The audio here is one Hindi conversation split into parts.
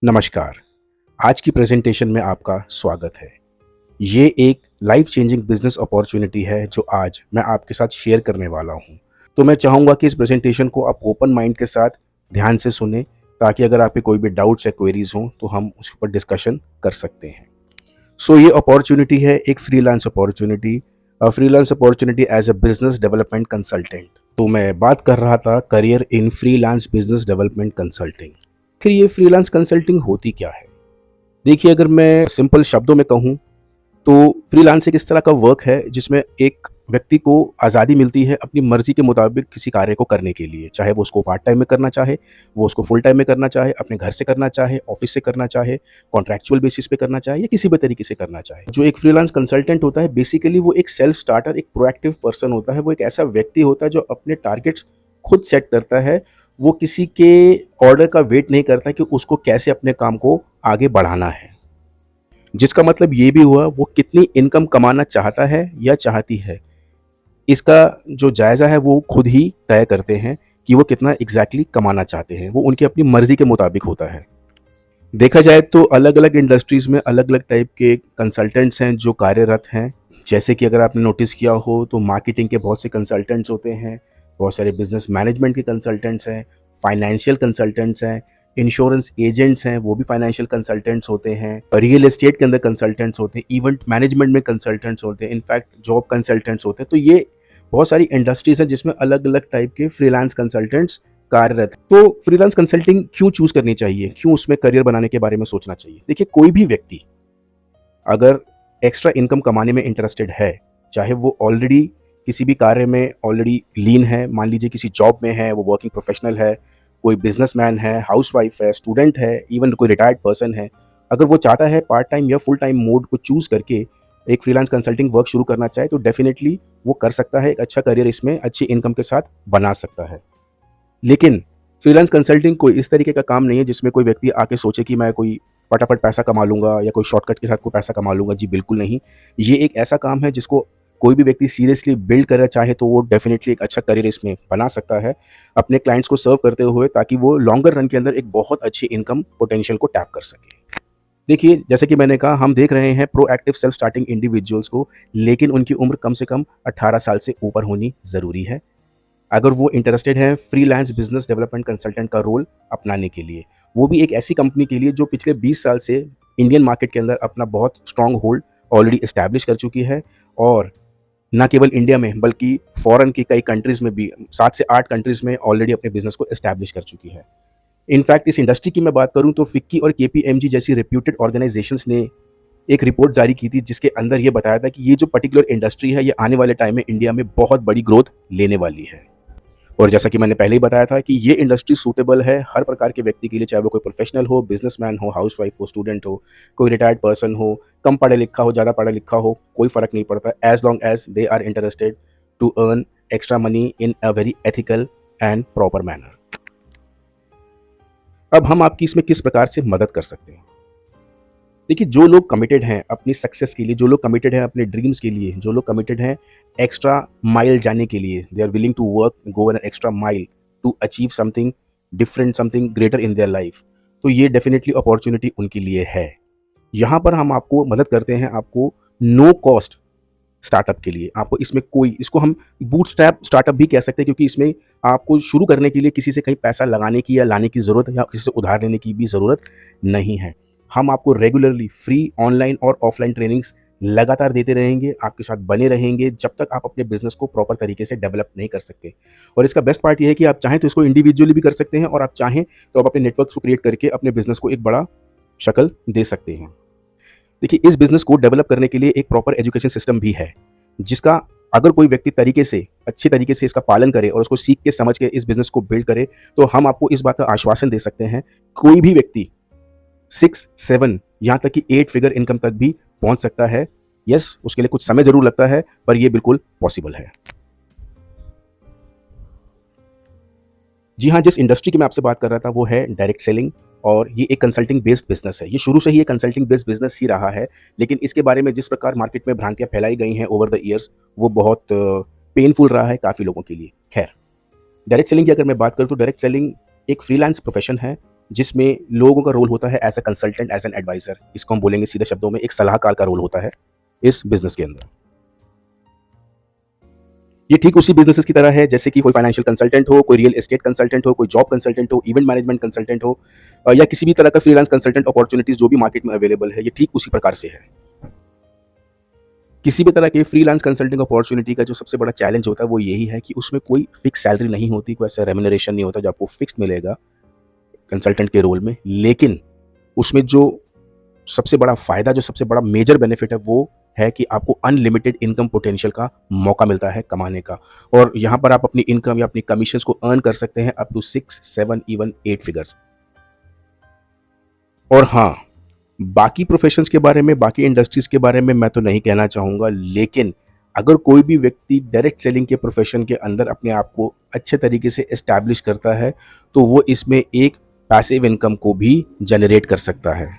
नमस्कार। आज की प्रेजेंटेशन में आपका स्वागत है। ये एक लाइफ चेंजिंग बिजनेस अपॉर्चुनिटी है जो आज मैं आपके साथ शेयर करने वाला हूँ। तो मैं चाहूँगा कि इस प्रेजेंटेशन को आप ओपन माइंड के साथ ध्यान से सुनें, ताकि अगर आप पे कोई भी डाउट्स या क्वेरीज हों तो हम उसके ऊपर डिस्कशन कर सकते हैं। ये अपॉर्चुनिटी है एक freelance opportunity as a business development consultant. तो मैं बात कर रहा था career in freelance business development consulting. फिर ये फ्रीलांस कंसल्टिंग होती क्या है? देखिए, अगर मैं सिंपल शब्दों में कहूँ तो फ्रीलांस एक इस तरह का वर्क है जिसमें एक व्यक्ति को आज़ादी मिलती है अपनी मर्ज़ी के मुताबिक किसी कार्य को करने के लिए। चाहे वो उसको पार्ट टाइम में करना चाहे, वो उसको फुल टाइम में करना चाहे, अपने घर से करना चाहे, ऑफ़िस से करना चाहे, कॉन्ट्रैक्चुअल बेसिस पे करना चाहे या किसी भी तरीके से करना चाहे। जो एक फ्रीलांस कंसल्टेंट होता है बेसिकली वो एक सेल्फ स्टार्टर, एक प्रोएक्टिव पर्सन होता है। वो एक ऐसा व्यक्ति होता है जो अपने टारगेट्स खुद सेट करता है। वो किसी के ऑर्डर का वेट नहीं करता कि उसको कैसे अपने काम को आगे बढ़ाना है। जिसका मतलब ये भी हुआ वो कितनी इनकम कमाना चाहता है या चाहती है, इसका जो जायज़ा है वो खुद ही तय करते हैं कि वो कितना एग्जैक्टली कमाना चाहते हैं। वो उनकी अपनी मर्जी के मुताबिक होता है। देखा जाए तो अलग अलग इंडस्ट्रीज़ में अलग अलग टाइप के कंसल्टेंट्स हैं जो कार्यरत हैं। जैसे कि अगर आपने नोटिस किया हो तो मार्केटिंग के बहुत से कंसल्टेंट्स होते हैं, बहुत सारे बिजनेस मैनेजमेंट के कंसल्टेंट्स हैं, फाइनेंशियल कंसल्टेंट्स हैं, इंश्योरेंस एजेंट्स हैं, वो भी फाइनेंशियल कंसल्टेंट्स होते हैं, रियल एस्टेट के अंदर कंसल्टेंट्स होते हैं, इवेंट मैनेजमेंट में कंसल्टेंट्स होते हैं, इनफैक्ट जॉब कंसल्टेंट्स होते हैं। तो ये बहुत सारी इंडस्ट्रीज हैं जिसमें अलग अलग टाइप के फ्रीलांस कंसल्टेंट्स कार्यरत हैं। तो फ्रीलांस कंसल्टिंग क्यों चूज करनी चाहिए, क्यों उसमें करियर बनाने के बारे में सोचना चाहिए? देखिए, कोई भी व्यक्ति अगर एक्स्ट्रा इनकम कमाने में इंटरेस्टेड है, चाहे वो ऑलरेडी किसी भी कार्य में ऑलरेडी लीन है, मान लीजिए किसी जॉब में है, वो वर्किंग प्रोफेशनल है, कोई बिजनेसमैन है, हाउसवाइफ है, स्टूडेंट है, इवन कोई रिटायर्ड पर्सन है, अगर वो चाहता है पार्ट टाइम या फुल टाइम मोड को चूज करके एक फ्रीलांस कंसल्टिंग वर्क शुरू करना चाहे तो डेफिनेटली वो कर सकता है। एक अच्छा करियर इसमें अच्छी इनकम के साथ बना सकता है। लेकिन फ्रीलांस कंसल्टिंग कोई इस तरीके का काम नहीं है जिसमें कोई व्यक्ति आके सोचे कि मैं कोई फटाफट पैसा कमा लूँगा या कोई शॉर्टकट के साथ कोई पैसा कमा लूँगा। जी बिल्कुल नहीं। ये एक ऐसा काम है जिसको कोई भी व्यक्ति सीरियसली बिल्ड करना चाहे तो वो डेफिनेटली एक अच्छा करियर इसमें बना सकता है, अपने क्लाइंट्स को सर्व करते हुए, ताकि वो लॉन्गर रन के अंदर एक बहुत अच्छी इनकम पोटेंशियल को टैप कर सके। देखिए, जैसे कि मैंने कहा, हम देख रहे हैं प्रोएक्टिव सेल्फ स्टार्टिंग इंडिविजुअल्स को, लेकिन उनकी उम्र कम से कम 18 साल से ऊपर होनी ज़रूरी है अगर वो इंटरेस्टेड हैं फ्रीलांस बिजनेस डेवलपमेंट कंसल्टेंट का रोल अपनाने के लिए। वो भी एक ऐसी कंपनी के लिए जो पिछले 20 साल से इंडियन मार्केट के अंदर अपना बहुत स्ट्रॉन्ग होल्ड ऑलरेडी एस्टैब्लिश कर चुकी है, और ना केवल इंडिया में बल्कि फॉरेन की कई कंट्रीज़ में भी 7 से 8 कंट्रीज़ में ऑलरेडी अपने बिजनेस को एस्टैब्लिश कर चुकी है। इनफैक्ट इस इंडस्ट्री की मैं बात करूं तो फिक्की और केपीएमजी जैसी रेप्यूटेड ऑर्गेनाइजेशंस ने एक रिपोर्ट जारी की थी जिसके अंदर ये बताया था कि ये जो पर्टिकुलर इंडस्ट्री है ये आने वाले टाइम में इंडिया में बहुत बड़ी ग्रोथ लेने वाली है। और जैसा कि मैंने पहले ही बताया था कि ये इंडस्ट्री सूटेबल है हर प्रकार के व्यक्ति के लिए, चाहे वो कोई प्रोफेशनल हो, बिजनेसमैन हो, हाउसवाइफ हो, स्टूडेंट हो, कोई रिटायर्ड पर्सन हो, कम पढ़ा लिखा हो, ज़्यादा पढ़ा लिखा हो, कोई फ़र्क नहीं पड़ता, as long as they are interested to earn extra money in a very ethical and proper manner. अब हम आपकी इसमें किस प्रकार से मदद कर सकते हैं? देखिए, जो लोग कमिटेड हैं अपनी सक्सेस के लिए, जो लोग कमिटेड हैं अपने ड्रीम्स के लिए, जो लोग कमिटेड हैं एक्स्ट्रा माइल जाने के लिए, they are willing to work go an extra mile to achieve something different, something greater in their life, तो ये डेफिनेटली अपॉर्चुनिटी उनके लिए है। यहाँ पर हम आपको मदद करते हैं, आपको नो कॉस्ट स्टार्टअप के लिए। आपको इसमें कोई, इसको हम बूटस्ट्रैप स्टार्टअप भी कह सकते हैं, क्योंकि इसमें आपको शुरू करने के लिए किसी से कहीं पैसा लगाने की या लाने की ज़रूरत या किसी से उधार लेने की भी ज़रूरत नहीं है। हम आपको रेगुलरली फ्री ऑनलाइन और ऑफलाइन ट्रेनिंग्स लगातार देते रहेंगे, आपके साथ बने रहेंगे जब तक आप अपने बिजनेस को प्रॉपर तरीके से डेवलप नहीं कर सकते। और इसका बेस्ट पार्ट ये है कि आप चाहें तो इसको इंडिविजुअली भी कर सकते हैं, और आप चाहें तो आप अपने नेटवर्क को क्रिएट करके अपने बिजनेस को एक बड़ा शक्ल दे सकते हैं। देखिए, इस बिजनेस को डेवलप करने के लिए एक प्रॉपर एजुकेशन सिस्टम भी है, जिसका अगर कोई व्यक्ति तरीके से, अच्छे तरीके से इसका पालन करे और उसको सीख के समझ के इस बिजनेस को बिल्ड करे, तो हम आपको इस बात का आश्वासन दे सकते हैं, कोई भी व्यक्ति 6, 7 यहाँ तक कि 8 फिगर इनकम तक भी पहुंच सकता है। यस, उसके लिए कुछ समय जरूर लगता है, पर यह बिल्कुल पॉसिबल है। जी हाँ, जिस इंडस्ट्री की मैं आपसे बात कर रहा था वो है डायरेक्ट सेलिंग, और ये एक कंसल्टिंग बेस्ड बिजनेस है। ये शुरू से ही एक कंसल्टिंग बेस्ड बिजनेस ही रहा है, लेकिन इसके बारे में जिस प्रकार मार्केट में भ्रांतियां फैलाई गई हैं ओवर द ईयर्स, वो बहुत पेनफुल रहा है काफ़ी लोगों के लिए। खैर, डायरेक्ट सेलिंग की अगर मैं बात करूँ तो डायरेक्ट सेलिंग एक फ्रीलांस प्रोफेशन है जिसमें लोगों का रोल होता है as a consultant, as an adviser. इसको हम बोलेंगे सीधे शब्दों में एक सलाहकार का रोल होता है इस बिजनेस के अंदर। ये ठीक उसी बिजनेसेस की तरह है जैसे कि कोई फाइनेंशियल कंसल्टेंट हो, कोई रियल एस्टेट कंसल्टेंट हो, कोई जॉब कंसल्टेंट हो, इवेंट मैनेजमेंट कंसल्टेंट हो, या किसी भी तरह का फ्रीलांस कंसल्टेंट अपॉर्चुनिटीज जो भी मार्केट में अवेलेबल है, ये ठीक उसी प्रकार से है। किसी भी तरह के फ्रीलांस कंसल्टिंग अपॉर्चुनिटी का जो सबसे बड़ा चैलेंज होता है वो यही है कि उसमें कोई फिक्स सैलरी नहीं होती, कोई ऐसा रेम्युनरेशन नहीं होता जो आपको फिक्स मिलेगा कंसल्टेंट के रोल में। लेकिन उसमें जो सबसे बड़ा फायदा, जो सबसे बड़ा मेजर बेनिफिट है वो है कि आपको अनलिमिटेड इनकम पोटेंशियल का मौका मिलता है कमाने का। और यहाँ पर आप अपनी इनकम या अपनी कमीशंस को अर्न कर सकते हैं अप टू 6, 7, इवन 8 फिगर्स। और हाँ, बाकी प्रोफेशंस के बारे में, बाकी इंडस्ट्रीज के बारे में मैं तो नहीं कहना चाहूँगा, लेकिन अगर कोई भी व्यक्ति डायरेक्ट सेलिंग के प्रोफेशन के अंदर अपने आप को अच्छे तरीके से एस्टैब्लिश करता है तो वो इसमें एक पैसिव इनकम को भी जनरेट कर सकता है।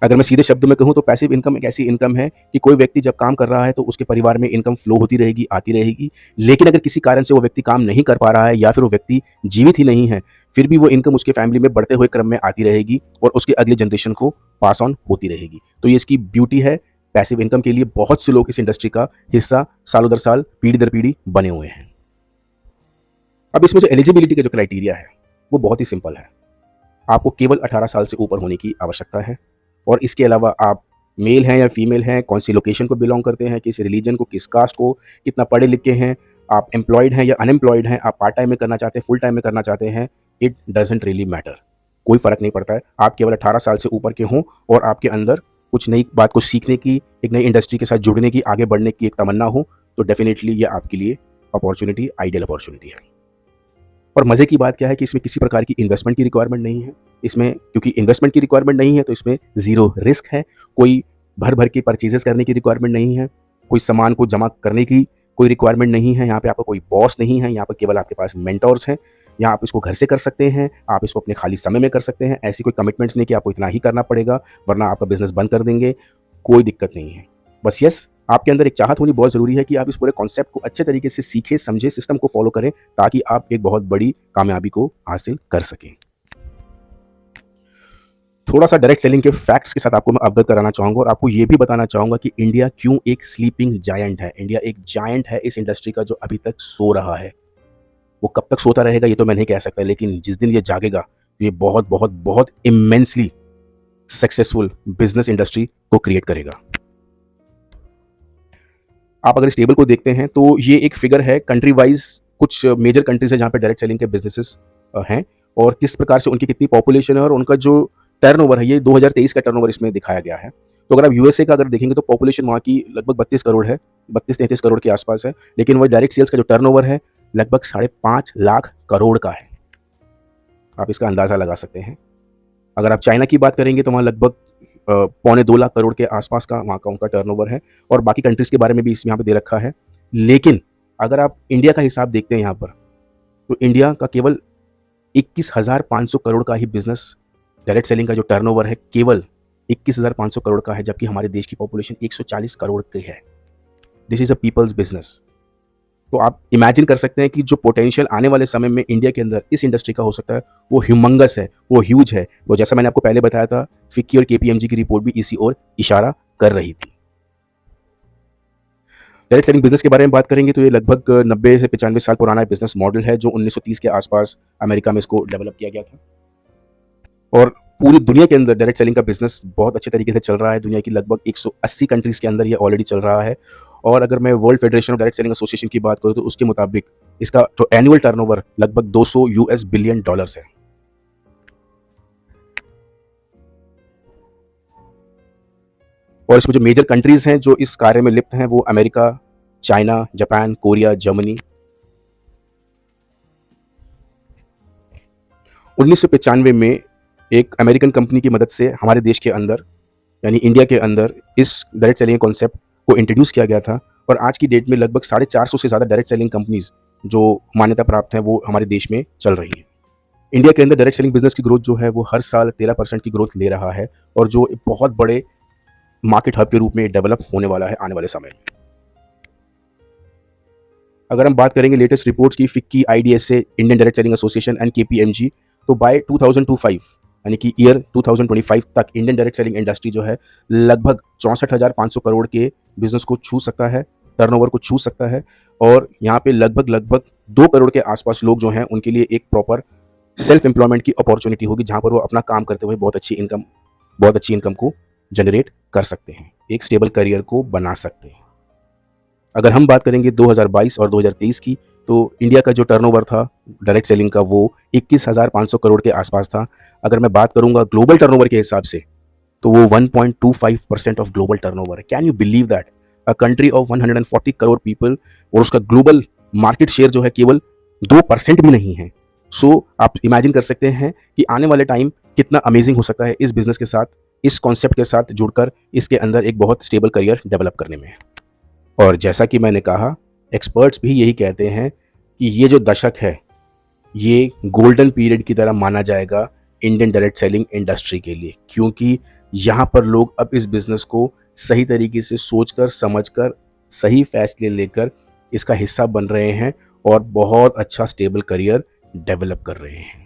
अगर मैं सीधे शब्दों में कहूँ तो पैसिव इनकम एक ऐसी इनकम है कि कोई व्यक्ति जब काम कर रहा है तो उसके परिवार में इनकम फ्लो होती रहेगी, आती रहेगी। लेकिन अगर किसी कारण से वो व्यक्ति काम नहीं कर पा रहा है या फिर वो व्यक्ति जीवित ही नहीं है, फिर भी वो इनकम उसके फैमिली में बढ़ते हुए क्रम में आती रहेगी और उसके अगले जनरेशन को पास ऑन होती रहेगी। तो ये इसकी ब्यूटी है। पैसिव इनकम के लिए बहुत से लोग इस इंडस्ट्री का हिस्सा सालों दर साल, पीढ़ी दर पीढ़ी बने हुए हैं। अब इसमें जो एलिजिबिलिटी का जो क्राइटेरिया है वो बहुत ही सिंपल है। आपको केवल 18 साल से ऊपर होने की आवश्यकता है और इसके अलावा आप मेल हैं या फीमेल हैं, कौन सी लोकेशन को बिलोंग करते हैं, किस रिलीजन को, किस कास्ट को, कितना पढ़े लिखे हैं, आप एम्प्लॉयड हैं या अनएम्प्लॉयड हैं, आप पार्ट टाइम में करना चाहते हैं, फुल टाइम में करना चाहते हैं, इट डजेंट रियली मैटर। कोई फ़र्क नहीं पड़ता है। आप केवल 18 साल से ऊपर के हों और आपके अंदर कुछ नई बात को सीखने की, एक नई इंडस्ट्री के साथ जुड़ने की, आगे बढ़ने की एक तमन्ना हो, तो डेफिनेटली ये आपके लिए अपॉर्चुनिटी आइडियल अपॉर्चुनिटी है। और मज़े की बात क्या है कि इसमें किसी प्रकार की इन्वेस्टमेंट की रिक्वायरमेंट नहीं है। इसमें क्योंकि इन्वेस्टमेंट की रिक्वायरमेंट नहीं है तो इसमें ज़ीरो रिस्क है। कोई भर-भर के परचेज़ेस करने की रिक्वायरमेंट नहीं है। कोई सामान को जमा करने की कोई रिक्वायरमेंट नहीं है। यहाँ पे आपका कोई बॉस नहीं है। यहाँ पर केवल आपके पास मेंटोर्स हैं। यहाँ आप इसको घर से कर सकते हैं, आप इसको अपने खाली समय में कर सकते हैं। ऐसी कोई कमिटमेंट्स नहीं कि आपको इतना ही करना पड़ेगा वरना आपका बिज़नेस बंद कर देंगे। कोई दिक्कत नहीं है। बस यस, आपके अंदर एक चाहत होनी बहुत ज़रूरी है कि आप इस पूरे कॉन्सेप्ट को अच्छे तरीके से सीखें, समझें, सिस्टम को फॉलो करें ताकि आप एक बहुत बड़ी कामयाबी को हासिल कर सकें। थोड़ा-सा डायरेक्ट सेलिंग के फैक्ट्स के साथ आपको मैं अवगत कराना चाहूँगा और आपको ये भी बताना चाहूँगा कि इंडिया क्यों एक स्लीपिंग जायंट है। इंडिया एक जायंट है इस इंडस्ट्री का जो अभी तक सो रहा है। वो कब तक सोता रहेगा ये तो मैं नहीं कह सकता, लेकिन जिस दिन ये जागेगा तो ये बहुत, बहुत, बहुत इमेंसली सक्सेसफुल बिज़नेस इंडस्ट्री को क्रिएट करेगा। आप अगर इस टेबल को देखते हैं तो ये एक फिगर है कंट्री वाइज, कुछ मेजर कंट्रीज है जहाँ पे डायरेक्ट सेलिंग के बिजनेसेस हैं और किस प्रकार से उनकी कितनी पॉपुलेशन है और उनका जो टर्नओवर है, ये 2023 का टर्नओवर इसमें दिखाया गया है। तो अगर आप यूएसए का अगर देखेंगे तो पॉपुलेशन वहाँ की लगभग 32 करोड़ है, 32-33 करोड़ के आसपास है, लेकिन वही डायरेक्ट सेल्स का जो टर्नओवर है लगभग 5.5 लाख करोड़ का है। आप इसका अंदाज़ा लगा सकते हैं। अगर आप चाइना की बात करेंगे तो वहाँ लगभग 2.25 लाख करोड़ के आसपास का वहाँ का उनका टर्नओवर है और बाकी कंट्रीज़ के बारे में भी इस यहाँ पे दे रखा है। लेकिन अगर आप इंडिया का हिसाब देखते हैं यहाँ पर, तो इंडिया का केवल 21,500 करोड़ का ही बिज़नेस, डायरेक्ट सेलिंग का जो टर्नओवर है केवल 21,500 करोड़ का है, जबकि हमारे देश की पॉपुलेशन 140 करोड़ की है। This is a people's business. तो आप इमेजिन कर सकते हैं कि जो पोटेंशियल आने वाले समय में इंडिया के अंदर इस इंडस्ट्री का हो सकता है वो ह्यूमंगस है, वो ह्यूज है। वो जैसा मैंने आपको पहले बताया था, फिक्की और केपीएमजी की रिपोर्ट भी इसी ओर इशारा कर रही थी। डायरेक्ट सेलिंग बिजनेस के बारे में बात करेंगे तो ये लगभग 90 से 95 साल पुराना बिजनेस मॉडल है जो 1930 के आसपास अमेरिका में इसको डेवलप किया गया था और पूरी दुनिया के अंदर डायरेक्ट सेलिंग का बिजनेस बहुत अच्छे तरीके से चल रहा है। दुनिया की लगभग 180 कंट्रीज़ के अंदर ये ऑलरेडी चल रहा है और अगर मैं world federation of direct selling association की बात करूँ तो उसके मुताबिक इसका जो एनुअल टर्नओवर लगभग $200 बिलियन है। और इसमें जो मेजर कंट्रीज़ हैं जो इस कार्य में लिप्त हैं वो America, China, Japan, Korea, Germany. 1995 में एक अमेरिकन कंपनी की मदद से हमारे देश के अंदर यानी इंडिया के अंदर इस डायरेक्ट सेलिंग कॉन्सेप्ट को इंट्रोड्यूस किया गया था और आज की डेट में लगभग 450 से ज़्यादा डायरेक्ट सेलिंग कंपनीज जो मान्यता प्राप्त हैं वो हमारे देश में चल रही हैं। इंडिया के अंदर डायरेक्ट सेलिंग बिजनेस की ग्रोथ जो है वो हर साल 13% की ग्रोथ ले रहा है और जो एक बहुत बड़े मार्केट हब के रूप में डेवलप होने वाला है आने वाले समय में। अगर हम बात करेंगे लेटेस्ट रिपोर्ट्स की, FICCI, IDSA, Indian direct selling association and KPMG, तो बाय 2025 यानी कि ईयर 2025 तक इंडियन डायरेक्ट सेलिंग इंडस्ट्री जो है लगभग 64,500 करोड़ के बिजनेस को छू सकता है, टर्नओवर को छू सकता है। और यहाँ पे लगभग 2 करोड़ के आसपास लोग जो हैं उनके लिए एक प्रॉपर सेल्फ एम्प्लॉयमेंट की अपॉर्चुनिटी होगी, जहाँ पर वो अपना काम करते हुए बहुत अच्छी इनकम को जनरेट कर सकते हैं, एक स्टेबल करियर को बना सकते हैं। अगर हम बात करेंगे 2022 और 2023 की, तो इंडिया का जो टर्नओवर था डायरेक्ट सेलिंग का वो 21,500 करोड़ के आसपास था। अगर मैं बात करूंगा ग्लोबल टर्नओवर के हिसाब से, तो वो 1.25% ऑफ ग्लोबल टर्नओवर है। Can you believe that? A country of 140 crore people और उसका ग्लोबल मार्केट शेयर जो है केवल 2% भी नहीं है। सो आप इमेजिन कर सकते हैं कि आने वाले टाइम कितना अमेजिंग हो सकता है इस बिजनेस के साथ, इस कॉन्सेप्ट के साथ जुड़कर इसके अंदर एक बहुत स्टेबल करियर डेवलप करने में। और जैसा कि मैंने कहा, एक्सपर्ट्स भी यही कहते हैं कि ये जो दशक है ये गोल्डन पीरियड की तरह माना जाएगा इंडियन डायरेक्ट सेलिंग इंडस्ट्री के लिए, क्योंकि यहाँ पर लोग अब इस बिज़नेस को सही तरीके से सोचकर समझकर सही फैसले लेकर इसका हिस्सा बन रहे हैं और बहुत अच्छा स्टेबल करियर डेवलप कर रहे हैं।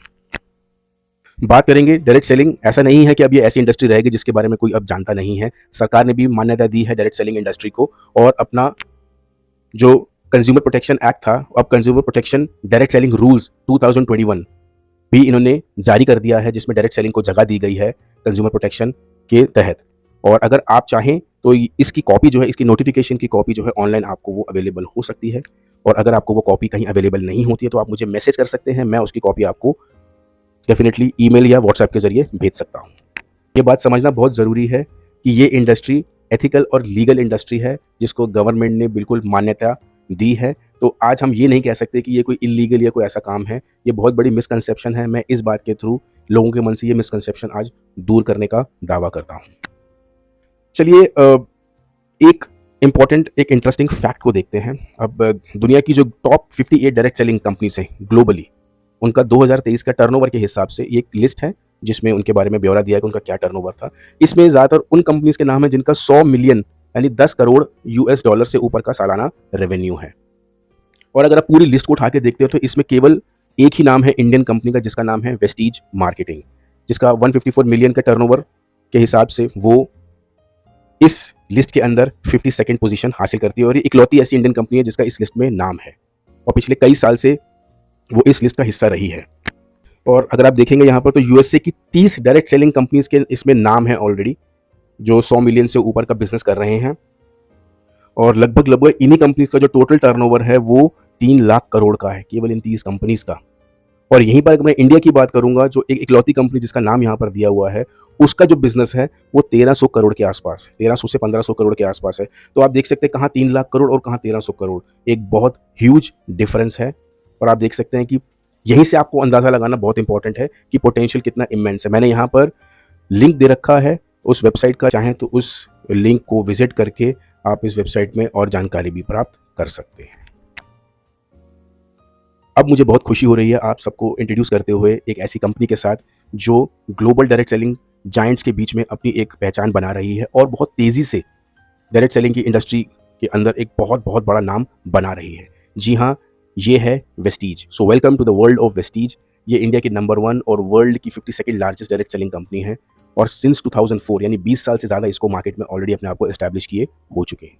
बात करेंगे डायरेक्ट सेलिंग, ऐसा नहीं है कि अब ये ऐसी इंडस्ट्री रहेगी जिसके बारे में कोई अब जानता नहीं है। सरकार ने भी मान्यता दी है डायरेक्ट सेलिंग इंडस्ट्री को, और अपना जो कंज्यूमर प्रोटेक्शन एक्ट था, अब consumer protection direct selling rules 2021 भी इन्होंने जारी कर दिया है, जिसमें डायरेक्ट सेलिंग को जगह दी गई है कंज्यूमर प्रोटेक्शन के तहत। और अगर आप चाहें तो इसकी कॉपी जो है, इसकी नोटिफिकेशन की कॉपी जो है ऑनलाइन आपको वो अवेलेबल हो सकती है। और अगर आपको वो कॉपी कहीं अवेलेबल नहीं होती है तो आप मुझे मैसेज कर सकते हैं, मैं उसकी कॉपी आपको डेफिनेटली ईमेल या व्हाट्सएप के जरिए भेज सकता हूँ। ये बात समझना बहुत ज़रूरी है कि ये इंडस्ट्री एथिकल और लीगल इंडस्ट्री है, जिसको गवर्नमेंट ने बिल्कुल मान्यता दी है। तो आज हम ये नहीं कह सकते कि ये कोई इलीगल या कोई ऐसा काम है। ये बहुत बड़ी मिसकंसेप्शन है। मैं इस बात के थ्रू लोगों के मन से ये मिसकंसेप्शन आज दूर करने का दावा करता हूँ। चलिए एक इम्पॉर्टेंट, एक इंटरेस्टिंग फैक्ट को देखते हैं। अब दुनिया की जो टॉप 58 डायरेक्ट सेलिंग कंपनीज हैं ग्लोबली, उनका 2023 का टर्नओवर के हिसाब से ये एक लिस्ट है जिसमें उनके बारे में ब्यौरा दिया है कि उनका क्या टर्नओवर था। इसमें ज़्यादातर उन कंपनीज के नाम है जिनका 100 मिलियन यानी 10 करोड़ यूएस डॉलर से ऊपर का सालाना रेवेन्यू है। और अगर आप पूरी लिस्ट को उठा के देखते हो तो इसमें केवल एक ही नाम है इंडियन कंपनी का, जिसका नाम है वेस्टीज मार्केटिंग, जिसका 154 मिलियन का टर्नओवर के हिसाब से वो इस लिस्ट के अंदर 52nd पोजीशन हासिल करती है। और ये इकलौती ऐसी इंडियन कंपनी है जिसका इस लिस्ट में नाम है, और पिछले कई साल से वो इस लिस्ट का हिस्सा रही है। और अगर आप देखेंगे यहाँ पर तो यूएसए की 30 डायरेक्ट सेलिंग कंपनीज के इसमें नाम है ऑलरेडी, जो 100 मिलियन से ऊपर का बिजनेस कर रहे हैं। और लगभग इन्हीं कंपनीज का जो टोटल टर्नओवर है वो 3 लाख करोड़ का है, केवल इन 30 कंपनीज का। और यहीं पर अगर मैं इंडिया की बात करूंगा, जो एक इकलौती कंपनी जिसका नाम यहाँ पर दिया हुआ है, उसका जो बिजनेस है वो 1300 करोड़ के आसपास, 1300 से 1500 करोड़ के आसपास है। तो आप देख सकते हैं कहाँ 3 लाख करोड़ और कहाँ 1300 करोड़, एक बहुत ह्यूज डिफरेंस है। और आप देख सकते हैं कि यहीं से आपको अंदाज़ा लगाना बहुत इंपॉर्टेंट है कि पोटेंशियल कितना इमेंस है। मैंने यहाँ पर लिंक दे रखा है उस वेबसाइट का, चाहें तो उस लिंक को विजिट करके आप इस वेबसाइट में और जानकारी भी प्राप्त कर सकते हैं। अब मुझे बहुत खुशी हो रही है आप सबको इंट्रोड्यूस करते हुए एक ऐसी कंपनी के साथ जो ग्लोबल डायरेक्ट सेलिंग जायंट्स के बीच में अपनी एक पहचान बना रही है और बहुत तेज़ी से डायरेक्ट सेलिंग की इंडस्ट्री के अंदर एक बहुत बड़ा नाम बना रही है। जी हाँ, ये है Vestige. So welcome to the world of Vestige. ये इंडिया की नंबर 1 और वर्ल्ड की 52nd largest direct selling company है, और सिंस 2004 यानी 20 साल से ज़्यादा इसको मार्केट में ऑलरेडी अपने आप को एस्टैब्लिश किए हो चुके हैं।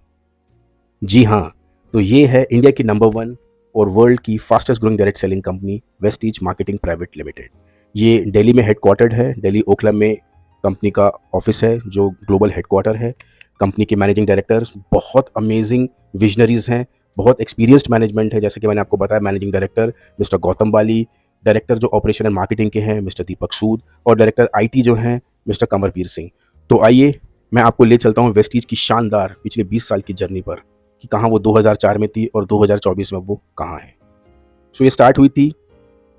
जी हाँ, तो ये है इंडिया की नंबर 1 और वर्ल्ड की fastest growing direct selling company Vestige marketing private limited. ये दिल्ली में हेडक्वार्टर्ड है। दिल्ली ओखला में कंपनी का ऑफिस है जो ग्लोबल हेडक्वार्टर है। कंपनी के मैनेजिंग डायरेक्टर्स बहुत अमेजिंग विजनरीज हैं, बहुत एक्सपीरियंस्ड मैनेजमेंट है। जैसे कि मैंने आपको बताया, मैनेजिंग डायरेक्टर मिस्टर गौतम बाली, डायरेक्टर जो ऑपरेशन एंड मार्केटिंग के हैं मिस्टर दीपक सूद, और डायरेक्टर आईटी जो हैं मिस्टर कमरवीर सिंह। तो आइए मैं आपको ले चलता हूँ वेस्टीज की शानदार पिछले 20 साल की जर्नी पर, कि कहाँ वो 2004 में थी और 2024 में वो कहाँ है। सो ये स्टार्ट हुई थी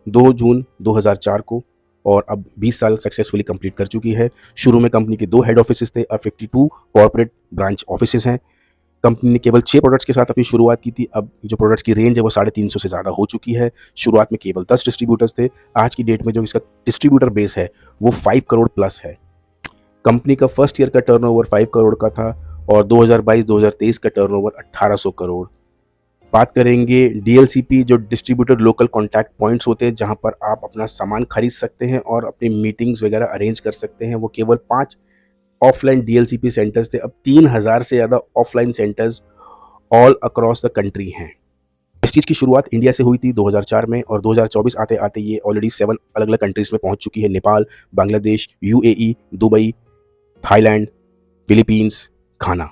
2 जून 2004 को, और अब 20 साल सक्सेसफुली कंप्लीट कर चुकी है। शुरू में कंपनी के 2 हेड ऑफिसेस थे, अब 52 कॉर्पोरेट ब्रांच ऑफिसेस हैं। कंपनी ने केवल 6 प्रोडक्ट्स के साथ अपनी शुरुआत की थी। अब जो प्रोडक्ट्स की रेंज है वो 350 से ज़्यादा हो चुकी है। शुरुआत में केवल 10 डिस्ट्रीब्यूटर्स थे। आज की डेट में जो इसका डिस्ट्रीब्यूटर बेस है वो 5 करोड़ प्लस है। कंपनी का फर्स्ट ईयर का टर्नओवर 5 करोड़ का था, और 2022-2023 का टर्नओवर 1800 करोड़, बात करेंगे डीएलसीपी, जो डिस्ट्रीब्यूटर लोकल कॉन्टैक्ट पॉइंट्स होते हैं, जहां पर आप अपना सामान खरीद सकते हैं और अपनी मीटिंग्स वगैरह अरेंज कर सकते हैं। वो केवल 5 ऑफलाइन डीएलसीपी सेंटर्स थे, अब 3000 से ज़्यादा offline centres all across the country हैं। इस चीज़ की शुरुआत इंडिया से हुई थी 2004 में, और 2024 आते आते ये ऑलरेडी 7 अलग अलग कंट्रीज़ में पहुंच चुकी है। Nepal, Bangladesh, UAE, Dubai, Thailand, Philippines, Ghana,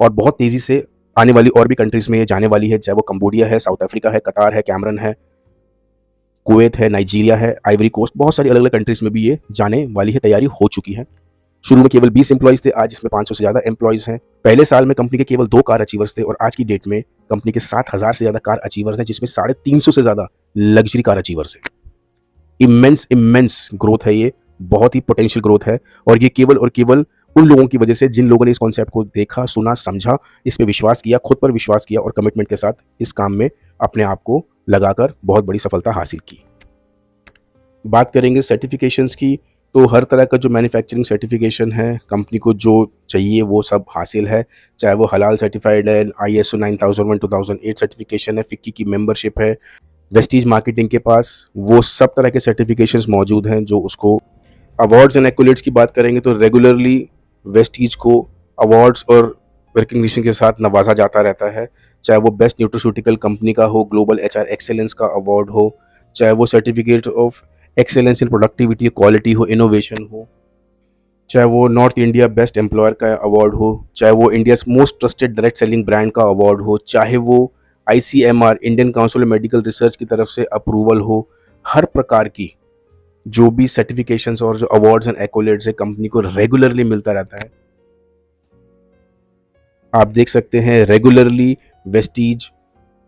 और बहुत तेज़ी से आने वाली और भी कंट्रीज़ में ये जाने वाली है, चाहे वो कंबोडिया है, साउथ अफ्रीका है, कतार है, कैमरन है, कुवैत है, नाइजीरिया है, आइवरी कोस्ट, बहुत सारी अलग अलग कंट्रीज़ में भी ये जाने वाली है, तैयारी हो चुकी है। शुरू में केवल 20 एम्प्लॉइज़ थे, आज इसमें 500 से ज़्यादा एम्प्लॉइज़ हैं। पहले साल में कंपनी के केवल 2 कार अचीवर्स थे, और आज की डेट में कंपनी के 7000 से ज़्यादा कार अचीवर्स हैं, जिसमें 350 से ज़्यादा लग्जरी कार अचीवर्स हैं। इमेंस ग्रोथ है ये, बहुत ही पोटेंशियल ग्रोथ है, और ये केवल और केवल उन लोगों की वजह से जिन लोगों ने इस कॉन्सेप्ट को देखा, सुना, समझा, इस पे विश्वास किया, खुद पर विश्वास किया और कमिटमेंट के साथ इस काम में अपने आप को लगाकर बहुत बड़ी सफलता हासिल की। बात करेंगे सर्टिफिकेशंस की, तो हर तरह का जो मैन्युफैक्चरिंग सर्टिफिकेशन है, कंपनी को जो चाहिए वो सब हासिल है, चाहे वो हलाल सर्टिफाइड है, ISO 9001 2008 सर्टिफिकेशन है, फिक्की की मेंबरशिप है, वेस्टीज मार्केटिंग के पास वो सब तरह के सर्टिफिकेशंस मौजूद हैं जो उसको। अवार्ड्स एंड एक्कोलेट्स की बात करेंगे तो रेगुलरली वेस्टीज को अवार्ड्स और रिकग्निशन के साथ नवाजा जाता रहता है, चाहे वो बेस्ट न्यूट्रोस्यूटिकल कंपनी का हो, ग्लोबल HR एक्सेलेंस का अवार्ड हो, चाहे वो certificate of excellence in productivity, quality हो, इनोवेशन हो, चाहे वो नॉर्थ इंडिया बेस्ट एम्प्लॉयर का अवार्ड हो, चाहे वो India most trusted direct selling brand का अवार्ड हो, चाहे वो ICMR Indian council of medical research की तरफ से अप्रूवल हो। हर प्रकार की जो भी सर्टिफिकेशंस और जो अवार्ड्स एंड एक्कोलेट्स है, कंपनी को रेगुलरली मिलता रहता है। आप देख सकते हैं रेगुलरली वेस्टीज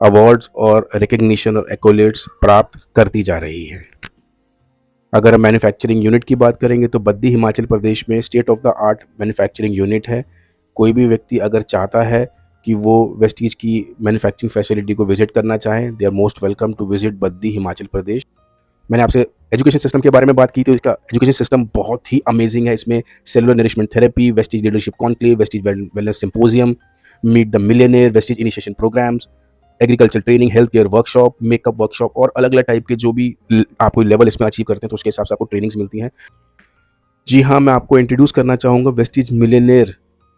अवार्ड्स और रिकग्निशन और एक्कोलेट्स प्राप्त करती जा रही है। अगर हम मैन्युफैक्चरिंग यूनिट की बात करेंगे तो बद्दी हिमाचल प्रदेश में state of the art manufacturing unit है। कोई भी व्यक्ति अगर चाहता है कि वो वेस्टीज की मैन्युफैक्चरिंग फैसिलिटी को विजिट करना चाहें, they are most welcome to visit Baddi Himachal Pradesh. मैंने आपसे एजुकेशन सिस्टम के बारे में बात की, तो इसका एजुकेशन सिस्टम बहुत ही अमेजिंग है। इसमें cellular nourishment therapy, Vestige leadership conclave, Vestige wellness symposium, meet the millionaire, Vestige initiation programs, agriculture training, health care workshop, makeup workshop, और अलग अलग टाइप के जो भी आप कोई लेवल इसमें अचीव करते हैं तो उसके हिसाब से आपको ट्रेनिंग्स मिलती हैं। जी हाँ, मैं आपको इंट्रोड्यूस करना चाहूँगा वेस्टीज मिलियनेयर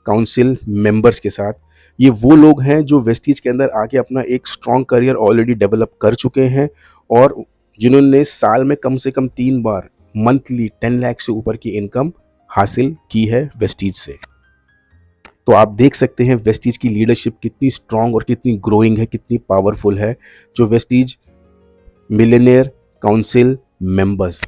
काउंसिल मेंबर्स के साथ। ये वो लोग हैं जो वेस्टीज के अंदर आके अपना एक स्ट्रॉन्ग करियर ऑलरेडी डेवलप कर चुके हैं, और जिन्होंने साल में कम से कम 3 बार मंथली 10 लाख से ऊपर की इनकम हासिल की है वेस्टीज से। तो आप देख सकते हैं वेस्टीज की लीडरशिप कितनी स्ट्रॉन्ग और कितनी ग्रोइंग है, कितनी पावरफुल है, जो वेस्टीज मिलियनेयर काउंसिल मेंबर्स।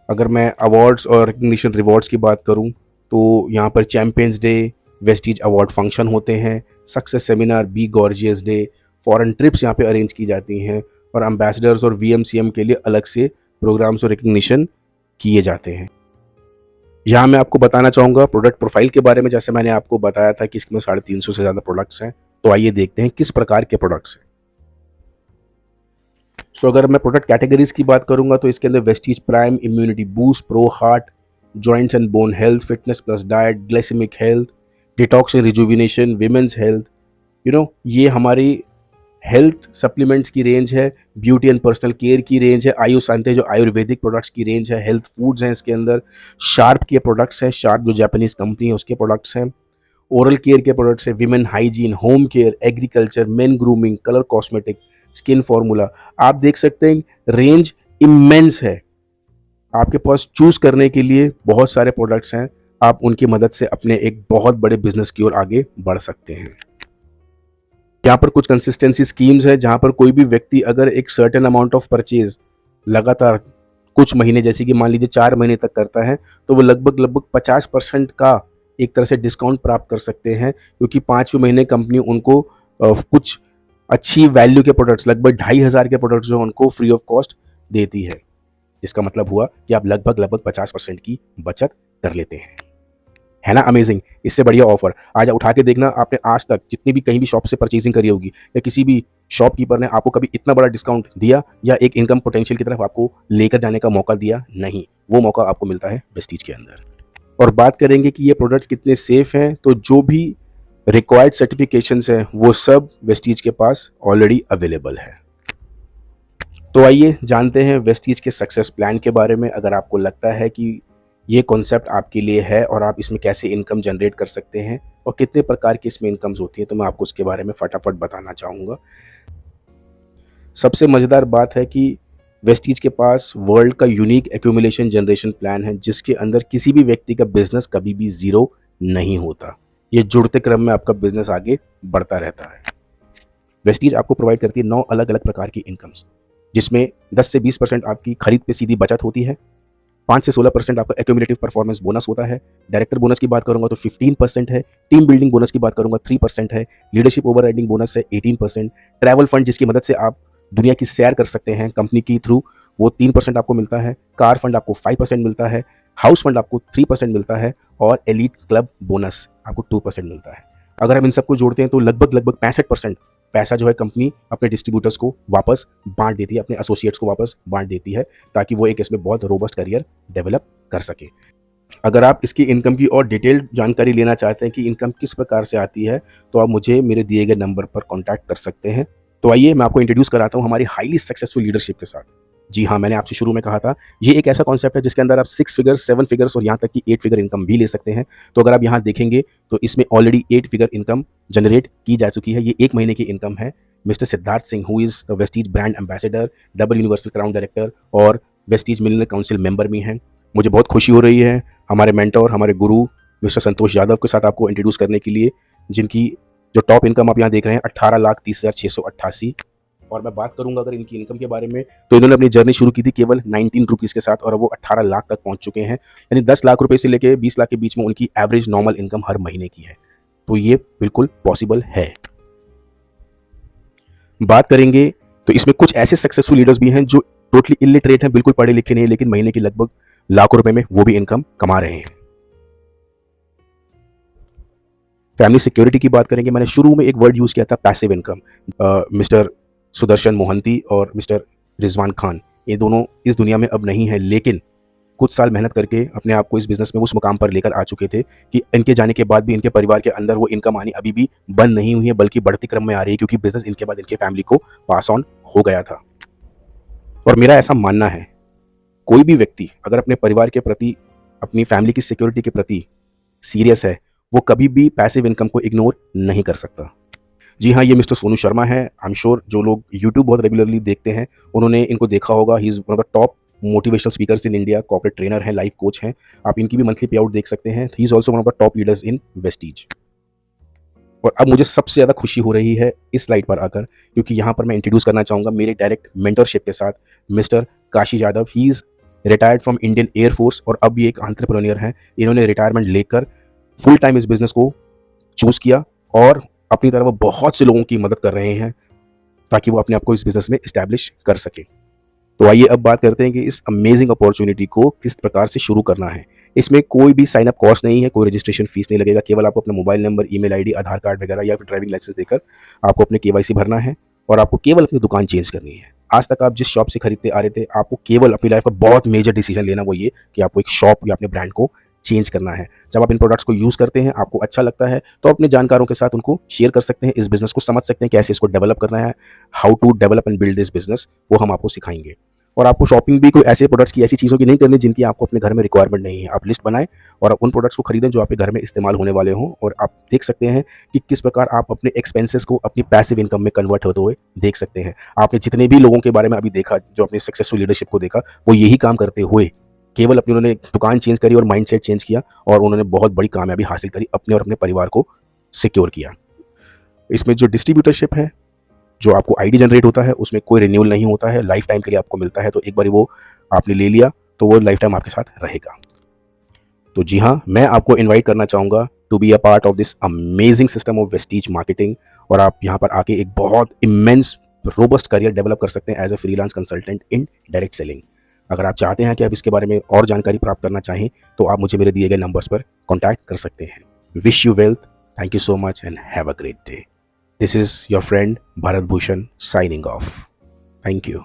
अगर मैं अवार्ड्स और रिकग्निशन रिवॉर्ड्स की बात करूं तो यहाँ पर champions day, Vestige award function होते हैं, success seminar, be gorgeous day, foreign trips यहाँ पे अरेंज की जाती हैं, और एम्बेसडर्स और VMCM के लिए अलग से प्रोग्राम्स और रिकग्निशन किए जाते हैं। यहाँ मैं आपको बताना चाहूँगा प्रोडक्ट प्रोफाइल के बारे में। जैसे मैंने आपको बताया था कि इसमें 350 से ज़्यादा प्रोडक्ट्स हैं, तो आइए देखते हैं किस प्रकार के प्रोडक्ट्स हैं। सो अगर मैं प्रोडक्ट कैटेगरीज की बात करूंगा तो इसके अंदर Vestige prime, immunity boost, pro heart, joints and bone health, fitness plus diet, glycemic health, detox and rejuvenation, women's health, ये हमारी हेल्थ सप्लीमेंट्स की रेंज है, ब्यूटी एंड पर्सनल केयर की रेंज है, आयुष शांति जो आयुर्वेदिक प्रोडक्ट्स की रेंज है, हेल्थ फूड्स हैं इसके अंदर, शार्प के प्रोडक्ट्स हैं, शार्प जो जापानीज कंपनी है उसके प्रोडक्ट्स हैं, ओरल केयर के प्रोडक्ट्स है, women hygiene, home care, agriculture, main grooming, colour cosmetic, skin formula. आप देख सकते हैं रेंज इमेंस है, आपके पास चूज करने के लिए बहुत सारे प्रोडक्ट्स हैं। आप उनकी मदद से अपने एक बहुत बड़े बिजनेस की ओर आगे बढ़ सकते हैं। यहाँ पर कुछ कंसिस्टेंसी स्कीम्स है, जहाँ पर कोई भी व्यक्ति अगर एक सर्टेन अमाउंट ऑफ परचेज लगातार कुछ महीने, जैसे कि मान लीजिए 4 महीने तक करता है, तो वो लगभग 50% का एक तरह से डिस्काउंट प्राप्त कर सकते हैं, क्योंकि 5वें महीने कंपनी उनको कुछ अच्छी वैल्यू के प्रोडक्ट्स, लगभग 2500 के प्रोडक्ट्स जो उनको फ्री ऑफ कॉस्ट देती है। जिसका मतलब हुआ कि आप लगभग 50% की बचत कर लेते हैं। है ना अमेजिंग? इससे बढ़िया ऑफर आज उठा के देखना, आपने आज तक जितनी भी कहीं भी शॉप से परचेजिंग करी होगी या किसी भी शॉपकीपर ने आपको कभी इतना बड़ा डिस्काउंट दिया या एक इनकम पोटेंशियल की तरफ आपको लेकर जाने का मौका दिया? नहीं, वो मौका आपको मिलता है वेस्टीज के अंदर। और बात करेंगे कि ये प्रोडक्ट्स कितने सेफ हैं, तो जो भी रिक्वायर्ड सर्टिफिकेशंस हैं वो सब वेस्टीज के पास ऑलरेडी अवेलेबल है। तो आइए जानते हैं वेस्टीज के सक्सेस प्लान के बारे में। अगर आपको लगता है कि ये कॉन्सेप्ट आपके लिए है और आप इसमें कैसे इनकम जनरेट कर सकते हैं और कितने प्रकार की इसमें इनकम्स होती है, तो मैं आपको उसके बारे में फटाफट बताना चाहूँगा। सबसे मज़ेदार बात है कि वेस्टीज के पास वर्ल्ड का यूनिक एक्यूमुलेशन जनरेशन प्लान है, जिसके अंदर किसी भी व्यक्ति का बिजनेस कभी भी ज़ीरो नहीं होता। ये जुड़ते क्रम में आपका बिजनेस आगे बढ़ता रहता है। वेस्टीज आपको प्रोवाइड करती है 9 अलग अलग प्रकार की इनकम्स, जिसमें 10 से 20% आपकी खरीद पे सीधी बचत होती है, 5 से 16% आपका एक्यूमुलेटिव परफॉर्मेंस बोनस होता है, डायरेक्टर बोनस की बात करूंगा तो 15% है, टीम बिल्डिंग बोनस की बात करूंगा 3% है, लीडरशिप ओवरराइडिंग बोनस है 18%, ट्रैवल फंड जिसकी मदद से आप दुनिया की सैर कर सकते हैं कंपनी की थ्रू, वो 3% आपको मिलता है, कार फंड आपको 5% मिलता है, हाउस फंड आपको 3% मिलता है और एलीट क्लब बोनस आपको 2% मिलता है। अगर हम इन सबको जोड़ते हैं तो लगभग 65% पैसा जो है कंपनी अपने डिस्ट्रीब्यूटर्स को वापस बांट देती है, अपने एसोसिएट्स को वापस बांट देती है, ताकि वो एक इसमें बहुत रोबस्ट करियर डेवलप कर सके। अगर आप इसकी इनकम की और डिटेल्ड जानकारी लेना चाहते हैं कि इनकम किस प्रकार से आती है, तो आप मुझे मेरे दिए गए नंबर पर कॉन्टैक्ट कर सकते हैं। तो आइए मैं आपको इंट्रोड्यूस कराता हूँ हमारी हाईली सक्सेसफुल लीडरशिप के साथ। जी हाँ, मैंने आपसे शुरू में कहा था ये एक ऐसा कॉन्सेप्ट है जिसके अंदर आप 6 फिगर, 7 फिगर्स और यहाँ तक कि 8 फिगर इनकम भी ले सकते हैं। तो अगर आप यहाँ देखेंगे तो इसमें ऑलरेडी 8 फिगर इनकम जनरेट की जा चुकी है। ये 1 महीने की इनकम है। Mister Siddharth Singh, who is the Vestige brand ambassador, double universal crown director और वेस्टीज मिलियनेयर काउंसिल मेंबर भी हैं। मुझे बहुत खुशी हो रही है हमारे मेंटोर, हमारे गुरु मिस्टर संतोष यादव के साथ आपको इंट्रोड्यूस करने के लिए, जिनकी जो टॉप इनकम आप यहाँ देख रहे हैं 18,30,688। और मैं बात करूंगा अगर इनकी इनकम के बारे में, तो इन्होंने अपनी जर्नी शुरू की थी केवल 19 रुपीज़ के साथ और वो 18 लाख तक पहुंच चुके हैं। यानी 10 लाख रुपए से लेकर 20 लाख के बीच में उनकी एवरेज नॉर्मल इनकम हर महीने की है। तो ये बिल्कुल पॉसिबल है। बात करेंगे तो इसमें कुछ ऐसे सक्सेसफुल लीडर्स भी हैं जो टोटली इलिटरेट हैं, बिल्कुल पढ़े लिखे नहीं है, लेकिन महीने की लगभग लाखों रुपए में वो भी इनकम कमा रहे हैं। फैमिली सिक्योरिटी की बात करेंगे, मैंने शुरू में एक वर्ड यूज किया था passive income. Mister Sudarshan Mohanty और मिस्टर रिजवान खान, ये दोनों इस दुनिया में अब नहीं है, लेकिन कुछ साल मेहनत करके अपने आप को इस बिजनेस में उस मुकाम पर लेकर आ चुके थे कि इनके जाने के बाद भी इनके परिवार के अंदर वो इनकम आनी अभी भी बंद नहीं हुई है, बल्कि बढ़ती क्रम में आ रही है, क्योंकि बिजनेस इनके बाद इनके फैमिली को पास ऑन हो गया था। और मेरा ऐसा मानना है, कोई भी व्यक्ति अगर अपने परिवार के प्रति, अपनी फैमिली की सिक्योरिटी के प्रति सीरियस है, वो कभी भी पैसिव इनकम को इग्नोर नहीं कर सकता। जी हाँ, ये मिस्टर सोनू शर्मा है। आई एम श्योर जो लोग यूट्यूब बहुत रेगुलरली देखते हैं उन्होंने इनको देखा होगा। He is one of the top motivational speakers in India, corporate trainer हैं, लाइफ कोच हैं। आप इनकी भी मंथली पे आउट देख सकते हैं। He is also one of the top leaders in Vestige. और अब मुझे सबसे ज़्यादा खुशी हो रही है इस स्लाइड पर आकर, क्योंकि यहाँ पर मैं इंट्रोड्यूस करना चाहूँगा मेरे डायरेक्ट मेंटरशिप के साथ mister Kashi Yadav. He is retired from Indian air force और अब ये एक एंटरप्रेन्योर हैं। इन्होंने रिटायरमेंट लेकर फुल टाइम इस बिजनेस को चूज़ किया और अपनी तरफ बहुत से लोगों की मदद कर रहे हैं ताकि वो अपने आप को इस बिजनेस में इस्टेब्लिश कर सके। तो आइए अब बात करते हैं कि इस अमेजिंग अपॉर्चुनिटी को किस प्रकार से शुरू करना है। इसमें कोई भी साइन अप कॉस्ट नहीं है, कोई रजिस्ट्रेशन फीस नहीं लगेगा। केवल आपको अपना मोबाइल नंबर, ईमेल आईडी, आधार कार्ड वगैरह या फिर ड्राइविंग लाइसेंस देकर आपको अपने केवाईसी भरना है और आपको केवल अपनी दुकान चेंज करनी है। आज तक आप जिस शॉप से खरीदते आ रहे थे, आपको केवल अपनी लाइफ का बहुत मेजर डिसीजन लेना वो ये कि आपको एक शॉप या अपने ब्रांड को चेंज करना है। जब आप इन प्रोडक्ट्स को यूज़ करते हैं, आपको अच्छा लगता है, तो अपने जानकारों के साथ उनको शेयर कर सकते हैं। इस बिजनेस को समझ सकते हैं, कैसे इसको डेवलप करना है, how to develop and build this business, वो हम आपको सिखाएंगे। और आपको शॉपिंग भी कोई ऐसे प्रोडक्ट्स की, ऐसी चीज़ों की नहीं करनी जिनकी आपको अपने घर में रिक्वायरमेंट नहीं है। आप लिस्ट बनाएं और उन प्रोडक्ट्स को खरीदें जो आपके घर में इस्तेमाल होने वाले हों। और आप देख सकते हैं कि किस प्रकार आप अपने एक्सपेंसेस को अपनी पैसिव इनकम में कन्वर्ट होते हुए देख सकते हैं। आपने जितने भी लोगों के बारे में अभी देखा, जो अपने सक्सेसफुल लीडरशिप को देखा, वो यही काम करते हुए केवल अपनी उन्होंने दुकान चेंज करी और माइंडसेट चेंज किया और उन्होंने बहुत बड़ी कामयाबी हासिल करी, अपने और अपने परिवार को सिक्योर किया। इसमें जो डिस्ट्रीब्यूटरशिप है, जो आपको आईडी जनरेट होता है, उसमें कोई रिन्यूअल नहीं होता है, लाइफ टाइम के लिए आपको मिलता है। तो एक बार वो आपने ले लिया तो वो लाइफ टाइम आपके साथ रहेगा। तो जी हाँ, मैं आपको इनवाइट करना चाहूँगा to be a part of this amazing system of Vestige marketing. और आप यहाँ पर आके एक बहुत इमेंस रोबस्ट करियर डेवलप कर सकते हैं as a freelance consultant in direct selling. अगर आप चाहते हैं कि आप इसके बारे में और जानकारी प्राप्त करना चाहें, तो आप मुझे मेरे दिए गए नंबर्स पर कॉन्टैक्ट कर सकते हैं। Wish you wealth, thank you so much and have a great day. This is your friend Bharat Bhushan signing off. Thank you.